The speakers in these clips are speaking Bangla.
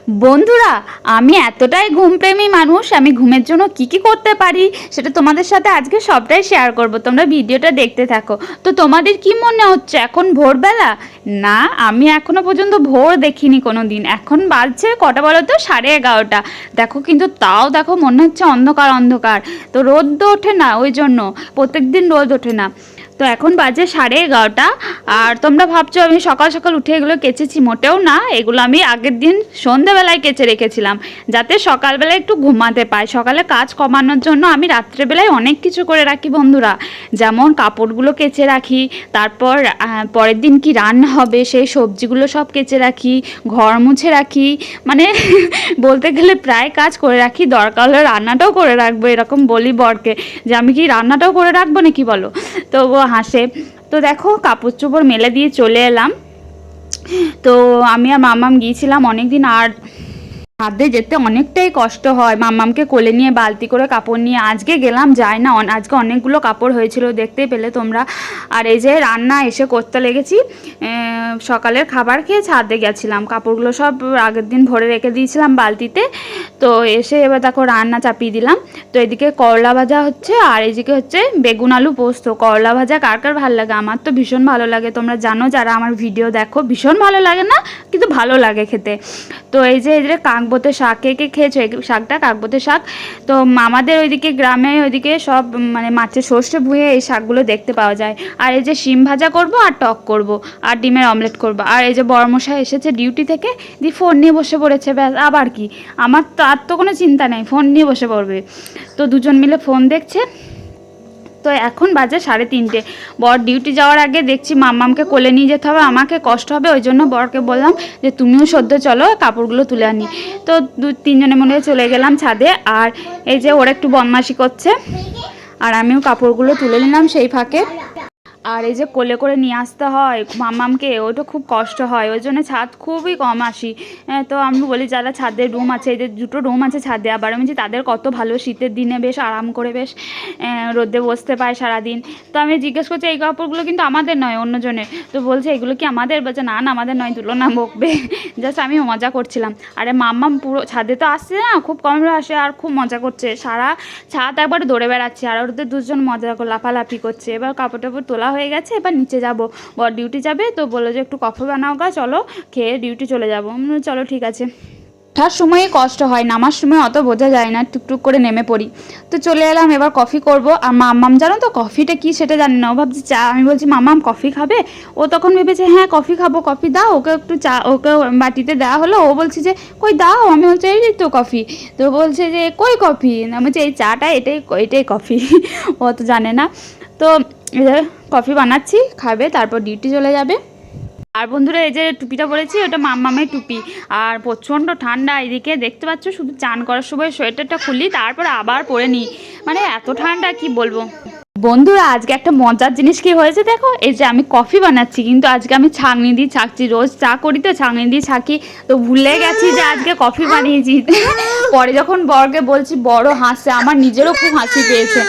বন্ধুরা, আমি এতটাই ঘুমপ্রেমী মানুষ, আমি ঘুমের জন্য কি কি করতে পারি সেটা তোমাদের সাথে আজকে সবটাই শেয়ার করব। তোমরা ভিডিওটা দেখতে থাকো। তো তোমাদের কি মনে হচ্ছে এখন ভোরবেলা? না, আমি এখনো পর্যন্ত ভোর দেখিনি কোনো দিন। এখন বাজছে কটা বলো তো, 11:30। দেখো কিন্তু তাও দেখো মনে হচ্ছে অন্ধকার অন্ধকার। তো রোদ তো ওঠে না, ওই জন্য প্রত্যেক দিন রোদ ওঠে না। তো এখন বাজে 11:30। আর তোমরা ভাবছো আমি সকাল সকাল উঠে এগুলো কেচেছি, মোটেও না। এগুলো আমি আগের দিন সন্ধ্যেবেলায় কেচে রেখেছিলাম, যাতে সকালবেলায় একটু ঘুমাতে পাই। সকালে কাজ কমানোর জন্য আমি রাত্রেবেলায় অনেক কিছু করে রাখি বন্ধুরা। যেমন কাপড়গুলো কেচে রাখি, তারপর পরের দিন কি রান্না হবে সেই সবজিগুলো সব কেচে রাখি, ঘর মুছে রাখি। মানে বলতে গেলে প্রায় কাজ করে রাখি। দরকার হলে রান্নাটাও করে রাখবো, এরকম বলি বরকে যে আমি কি রান্নাটাও করে রাখবো নাকি বলো। তো ও হাসে। তো দেখো কাপড় চোপড় মেলে দিয়ে চলে এলাম। তো আমি আর মামাম গিয়েছিলাম অনেক দিন, আর ছাদে যেতে অনেকটাই কষ্ট হয়। মাম্মামকে কোলে নিয়ে বালতি করে কাপড় নিয়ে আজকে গেলাম, যাই না। আজকে অনেকগুলো কাপড় হয়েছিল, দেখতেই পেলে তোমরা। আর এই যে রান্না এসে করতে লেগেছি। সকালের খাবার খেয়ে ছাদে গেছিলাম, কাপড়গুলো সব আগের দিন ভরে রেখে দিয়েছিলাম বালতিতে। তো এসে এবার দেখো রান্না চাপিয়ে দিলাম। তো এদিকে করলা ভাজা হচ্ছে, আর এদিকে হচ্ছে বেগুন আলু পোস্ত। করলা ভাজা কার কার ভালো লাগে? আমার তো ভীষণ ভালো লাগে। তোমরা জানো যারা আমার ভিডিও দেখো, ভীষণ ভালো লাগে না কিন্তু ভালো লাগে খেতে। তো এই যে কাকবোতে শাক, কে কে খেয়েছো এই শাকটা? কাকবোতে শাক তো আমাদের ওইদিকে গ্রামে ওইদিকে সব মানে মাছের সর্ষে ভুঁয়ে এই শাকগুলো দেখতে পাওয়া যায়। আর এই যে শিম ভাজা করব, আর টক করব, আর ডিমের অমলেট করব। আর এই যে বড়মশাই এসেছে ডিউটি থেকে, দিয়ে ফোন নিয়ে বসে পড়েছে। ব্যাস, আবার কি? আমার তো আর তো কোনো চিন্তা নেই, ফোন নিয়ে বসে পড়বে। তো দুজন মিলে ফোন দেখছে। তো এখন বাজে 3:30। বর ডিউটি যাওয়ার আগে দেখছি মাম্মামকে কোলে নিয়ে যেতে হবে, আমাকে কষ্ট হবে, ওই জন্য বরকে বললাম যে তুমিও সদ্য চলো, কাপড়গুলো তুলে আনি। তো 2-3 জনে মনে চলে গেলাম ছাদে। আর এই যে ওরা একটু বদমাশি করছে, আর আমিও কাপড়গুলো তুলে নিলাম সেই ফাঁকে। আর এই যে কোলে করে নিয়ে আসতে হয় মাম্মামকে, ওটা খুব কষ্ট হয়, ওই জন্য ছাদ খুবই কম আসি। তো আমি বলি যারা ছাদের রুম আছে, এই যে 2টো রুম আছে ছাদে, আবার আমি যে তাদের কত ভালো, শীতের দিনে বেশ আরাম করে বেশ রোদে বসতে পায় সারাদিন। তো আমি জিজ্ঞেস করছি এই কাপড়গুলো কিন্তু আমাদের নয়, অন্যজনের। তো বলছে এগুলো কি আমাদের? বলছে না না আমাদের নয়, তুলো না, বকবে। জাস্ট আমি মজা করছিলাম। আরে মাম্মাম পুরো ছাদে তো আসছে না, খুব কম আসে, আর খুব মজা করছে, সারা ছাদ একবার দৌড়ে বেড়াচ্ছে। আর ওদের দুজন মজা করে লাফালাফি করছে। এবার কাপড় টাপড় তোলা হয়ে গেছে, এবার নিচে যাব। বর ডিউটি যাবে, তো বললো যে একটু কফি বানাও গা, চলো খেয়ে ডিউটি চলে যাবো। চলো ঠিক আছে। ওঠার সময় কষ্ট হয়, নামার সময় অত বোঝা যায় না, টুকটুক করে নেমে পড়ি। তো চলে এলাম, এবার কফি করব। আর মাম্মাম জানো তো কফিটা কি সেটা জানি না, ও ভাবছি চা। আমি বলছি মাম্মাম কফি খাবে? ও তখন ভেবেছে হ্যাঁ কফি খাবো, কফি দাও। ওকে একটু চা, ওকে বাটিতে দেওয়া হলো। ও বলছে যে কই দাও, আমি বলছি এই তো কফি। তো বলছে যে কই কফি? আমি বলছি এই চাটা, এটাই কফি। ও তো জানে না। তো কফি বানাচ্ছি, খাবে, তারপর ডিউটি চলে যাবে। আর বন্ধুরা এই যে টুপিটা পরেছি, ওটা মাম্মামের টুপি। আর প্রচণ্ড ঠান্ডা এদিকে, দেখতে পাচ্ছ। শুধু চান করার সময় সোয়েটারটা খুলি, তারপর আবার পরে নিই। মানে এত ঠান্ডা কি বলবো। বন্ধুরা আজকে একটা মজার জিনিস কি হয়েছে দেখো। এই যে আমি কফি বানাচ্ছি, কিন্তু আজকে আমি ছাঁকনি দিয়ে ছাঁকছি। রোজ চা করি তো ছাঁকনি দিয়ে ছাঁকি, তো ভুলে গেছি যে আজকে কফি বানিয়েছি। পরে যখন বরকে বলছি, বড় হাসছে, আমার নিজেরও খুব হাসি পেয়েছে।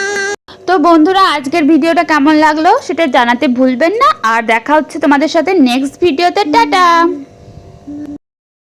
তো বন্ধুরা আজকের ভিডিওটা কেমন লাগলো সেটা জানাতে ভুলবেন না। আর দেখা হচ্ছে তোমাদের সাথে নেক্সট ভিডিওতে। টাটা।